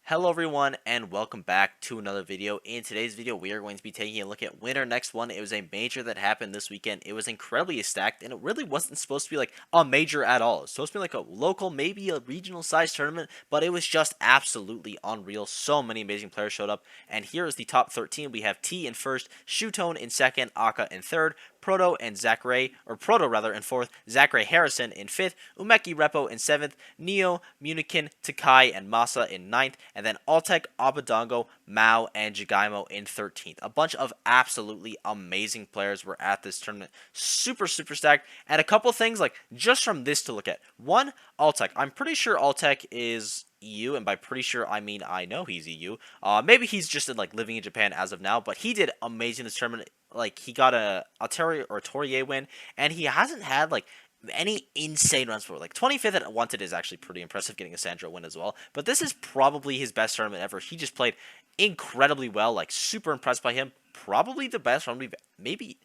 Hello everyone and welcome back to another video. In today's video we are going to be taking a look at winner next one. It was a major that happened this weekend. It was incredibly stacked and it really wasn't supposed to be like a major at all. It was supposed to be like a local, maybe a regional size tournament, but it was just absolutely unreal. So many amazing players showed up, and here is the top 13. We have T in first, Shootone in second, Aka in third, Proto and Zachary, or Proto rather, in fourth, Zachary Harrison in fifth, Umeki Repo in seventh, Neo, Munikin, Takai, and Masa in ninth, and then Altek, Abadongo, Mao, and Jigaimo in 13th. A bunch of absolutely amazing players were at this tournament. Super stacked, and a couple things like just from this to look at. One, Altek. I'm pretty sure Altek is EU, and by pretty sure I mean I know he's EU. Maybe he's just in, like, living in Japan as of now, but he did amazing this tournament. Like, he got a Tourier win, and he hasn't had like any insane runs for. Like 25th at Wanted is actually pretty impressive, getting a Sandro win as well. But this is probably his best tournament ever. He just played incredibly well. Like, super impressed by him. Probably the best run we've maybe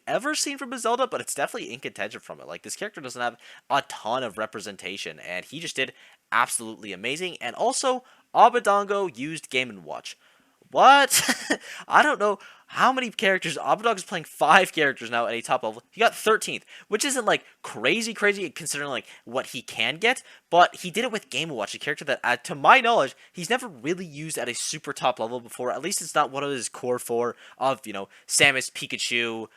ever seen from Zelda, but it's definitely in contention from it. Like, this character doesn't have a ton of representation, and he just did absolutely amazing. And also, Abadongo used Game & Watch. What? I don't know how many characters. Abadog is playing 5 characters now at a top level. He got 13th, which isn't like crazy considering like what he can get, but he did it with Game & Watch, a character that, to my knowledge, he's never really used at a super top level before. At least it's not one of his core 4 of, Samus, Pikachu,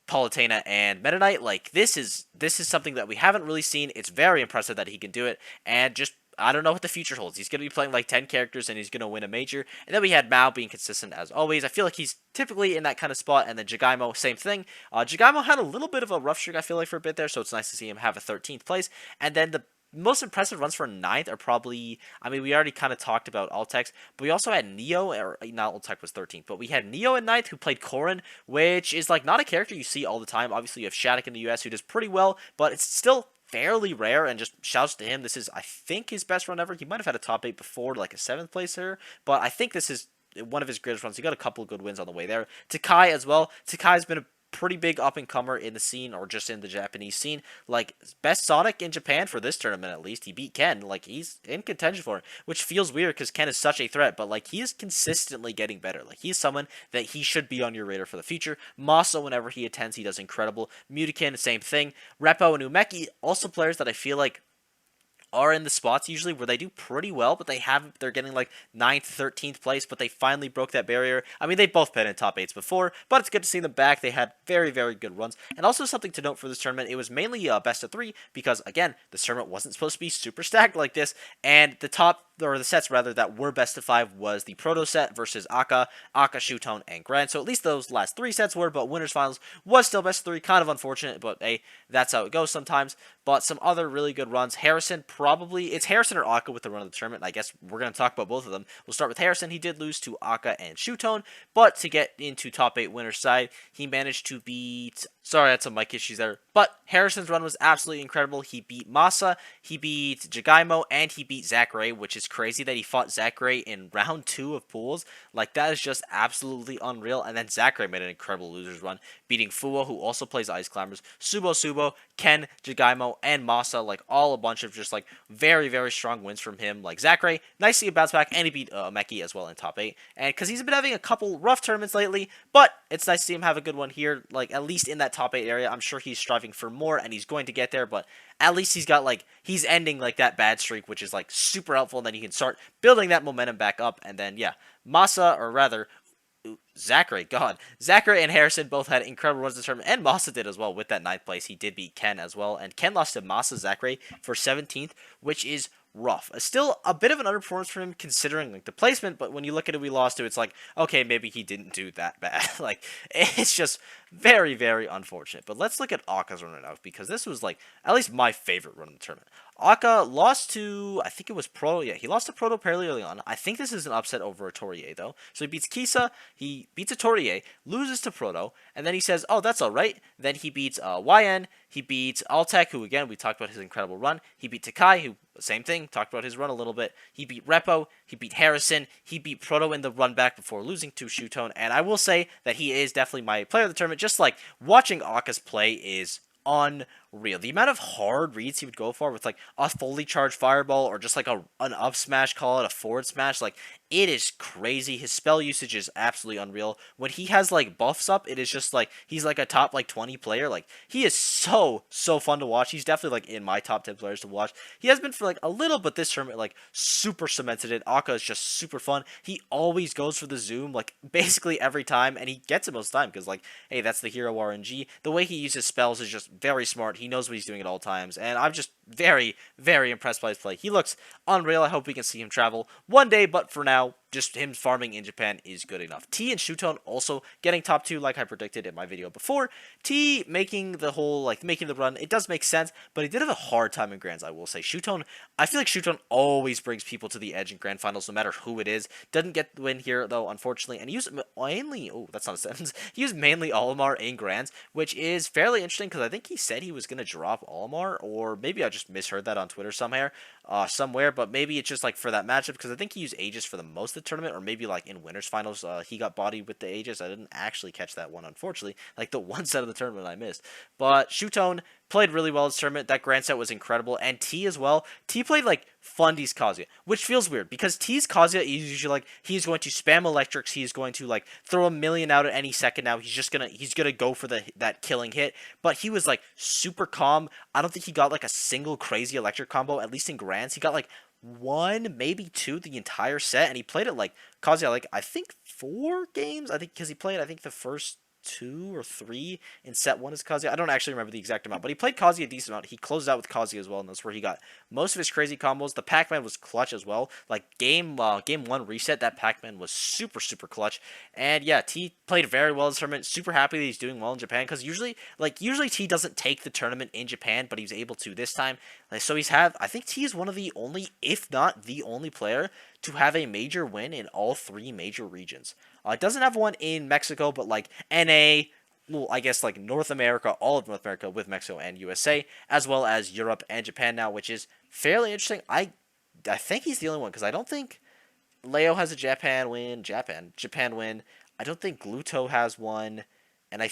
Palutena, and Meta Knight. Like, this is something that we haven't really seen. It's very impressive that he can do it, and just, I don't know what the future holds. He's going to be playing like 10 characters and he's going to win a major. And then we had Mao being consistent as always. I feel like he's typically in that kind of spot. And then Jigaimo, same thing. Jigaimo had a little bit of a rough streak, I feel like, for a bit there. So it's nice to see him have a 13th place. And then the most impressive runs for 9th are probably, I mean, we already kind of talked about Altex, but we also had Neo, or not, Altex was 13th, but we had Neo in 9th who played Corrin, which is like not a character you see all the time. Obviously, you have Shattuck in the US who does pretty well, but it's still fairly rare, and just shouts to him. This is, I think, his best run ever. He might have had a top 8 before, like a 7th place here, but I think this is one of his greatest runs. He got a couple of good wins on the way there. Takai as well. Takai's been a pretty big up-and-comer in the scene, or just in the Japanese scene. Like, best Sonic in Japan for this tournament, at least. He beat Ken. Like, he's in contention for it, which feels weird because Ken is such a threat, but, like, he is consistently getting better. Like, he's someone that he should be on your radar for the future. Masa, whenever he attends, he does incredible. Mutikin, same thing. Repo and Umeki, also players that I feel like are in the spots usually where they do pretty well, but they're getting like 9th, 13th place, but they finally broke that barrier. I mean, they've both been in top 8s before, but it's good to see them back. They had very good runs. And also something to note for this tournament, it was mainly best of 3 because, again, this tournament wasn't supposed to be super stacked like this, and the sets rather that were best of 5 was the Proto set versus Aka, Shootone, and Grand. So at least those last 3 sets were, but winners finals was still best of 3. Kind of unfortunate, but hey, that's how it goes sometimes. But some other really good runs. Harrison, it's Harrison or Aka with the run of the tournament. I guess we're going to talk about both of them. We'll start with Harrison. He did lose to Aka and Shootone, but to get into top 8 winners side, he managed to beat... Sorry, I had some mic issues there. But Harrison's run was absolutely incredible. He beat Masa, he beat Jigaimo, and he beat Zachary, which is crazy that he fought Zachary in round 2 of pools. Like, that is just absolutely unreal. And then Zachary made an incredible loser's run, beating Fuwa, who also plays Ice Climbers, Subo, Ken, Jigaimo, and Masa. Like, all a bunch of just, like, very strong wins from him. Like, Zachary, nice to see him bounce back, and he beat Meki as well in top 8. And because he's been having a couple rough tournaments lately, but it's nice to see him have a good one here, like, at least in that top 8 area. I'm sure he's striving for more, and he's going to get there, but at least he's got, like, he's ending, like, that bad streak, which is, like, super helpful, and then you can start building that momentum back up, and then, yeah, Masa, or rather, Zachary and Harrison both had incredible runs this tournament, and Masa did as well with that 9th place. He did beat Ken as well, and Ken lost to Masa Zachary for 17th, which is rough. Still a bit of an underperformance for him considering like the placement, but when you look at who we lost to, it's like, okay, maybe he didn't do that bad. Like, it's just very unfortunate. But let's look at Aka's run right now, because this was like at least my favorite run in the tournament. Aka lost to, I think it was Proto. Yeah, he lost to Proto fairly early on. I think this is an upset over a Tourier, though. So he beats Kisa, he beats a Tourier, loses to Proto, and then he says, oh, that's alright. Then he beats YN, he beats Altek, who, again, we talked about his incredible run. He beat Takai, who, same thing, talked about his run a little bit. He beat Repo, he beat Harrison, he beat Proto in the run back before losing to Shootone, and I will say that he is definitely my player of the tournament. Just like watching Aka's play is unreal. unreal. The amount of hard reads he would go for with like a fully charged fireball or just like an up smash, call it a forward smash, like it is crazy. His spell usage is absolutely unreal. When he has like buffs up, it is just like he's like a top like 20 player. Like he is so fun to watch. He's definitely like in my top 10 players to watch. He has been for like a little, but this tournament like super cemented it. Akka is just super fun. He always goes for the zoom like basically every time, and he gets it most of the time because like hey, that's the hero RNG. The way he uses spells is just very smart. He knows what he's doing at all times, and I'm just very impressed by his play. He looks unreal. I hope we can see him travel one day, but for now, just him farming in Japan is good enough. T and Shuton also getting top 2 like I predicted in my video before. T making the whole, like, making the run, it does make sense, but he did have a hard time in Grands, I will say. Shuton, I feel like Shuton always brings people to the edge in Grand Finals, no matter who it is. Doesn't get the win here, though, unfortunately, and he used mainly, oh, that's not a sentence, he used mainly Olimar in Grands, which is fairly interesting, because I think he said he was going to drop Olimar, or maybe I just misheard that on Twitter somewhere, but maybe it's just, like, for that matchup, because I think he used Aegis for the most of the tournament, or maybe, like, in Winners Finals, he got bodied with the Aegis. I didn't actually catch that one, unfortunately, like, the one set of the tournament I missed, but Shuton played really well this tournament. That grand set was incredible, and T as well. T played like Fundy's Kazuya, which feels weird because T's Kazuya is usually like he's going to spam electrics, he's going to like throw a million out at any second now. He's gonna go for that killing hit. But he was like super calm. I don't think he got like a single crazy electric combo, at least in grands. He got like one, maybe two the entire set, and he played it like Kazuya like I think 4 games. I think because he played I think the first 2 or 3 in set 1 as Kazuya. I don't actually remember the exact amount, but he played Kazuya a decent amount. He closed out with Kazuya as well, and that's where he got most of his crazy combos. The Pac-Man was clutch as well. Like game 1 reset, that Pac-Man was super clutch. And yeah, T played very well in this tournament. Super happy that he's doing well in Japan because usually T doesn't take the tournament in Japan, but he's able to this time. So I think T is one of the only, if not the only player to have a major win in all 3 major regions. It doesn't have one in Mexico, but like NA, well, I guess like North America, all of North America with Mexico and USA, as well as Europe and Japan now, which is fairly interesting. I think he's the only one because I don't think Leo has a Japan win. I don't think Gluto has one, and I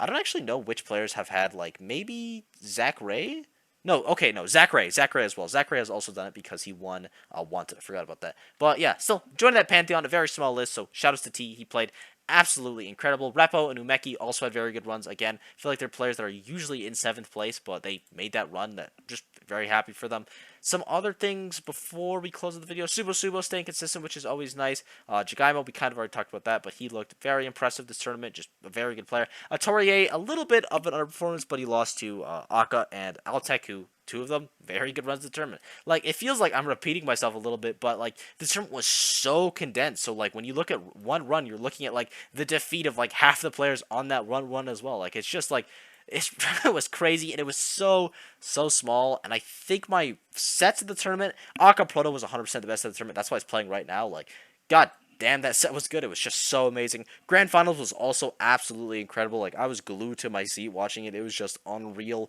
don't actually know which players have had like maybe Zach Ray. No, okay, no, Zach Ray as well. Zach Ray has also done it because he won Wanted. I forgot about that. But yeah, still, joining that Pantheon, a very small list, so shoutouts to T. He played absolutely incredible. Repo and Umeki also had very good runs. Again, I feel like they're players that are usually in 7th place, but they made that run. That just very happy for them. Some other things before we close the video. Subo staying consistent, which is always nice. Jagaimo, we kind of already talked about that, but he looked very impressive this tournament. Just a very good player. Toriye, a little bit of an underperformance, but he lost to Akka and Altec, who 2 of them, very good runs of the tournament. Like, it feels like I'm repeating myself a little bit, but, like, the tournament was so condensed. So, like, when you look at one run, you're looking at, like, the defeat of, like, half the players on that run as well. Like, it's just, like, it was crazy, and it was so small. And I think my sets of the tournament, Akka Proto was 100% the best of the tournament. That's why he's playing right now. Like, God damn, that set was good. It was just so amazing. Grand Finals was also absolutely incredible. Like, I was glued to my seat watching it. It was just unreal.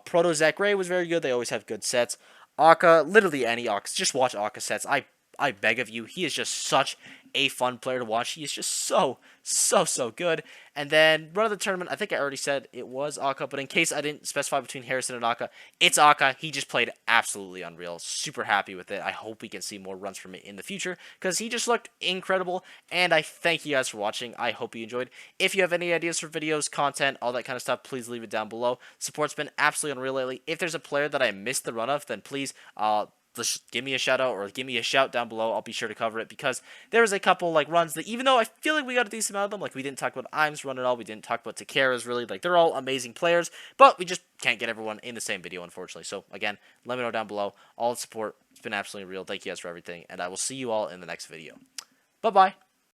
Proto Zach Ray was very good. They always have good sets. Akka, literally any Akka. Just watch Akka sets. I beg of you. He is just such a fun player to watch. He is just so good. And then run of the tournament, I think I already said it was Akka, but in case I didn't specify between Harrison and Akka, it's Akka. He just played absolutely unreal. Super happy with it. I hope we can see more runs from it in the future because he just looked incredible. And I thank you guys for watching. I hope you enjoyed. If you have any ideas for videos, content, all that kind of stuff, please leave it down below. Support's been absolutely unreal lately. If there's a player that I missed the run of, then please just give me a shout out or give me a shout down below. I'll be sure to cover it because there was a couple like runs that even though I feel like we got a decent amount of them, like we didn't talk about Imes run at all, we didn't talk about Takara's really, like they're all amazing players, but we just can't get everyone in the same video unfortunately. So again, let me know down below. All the support, it's been absolutely real. Thank you guys for everything, and I will see you all in the next video. Bye bye.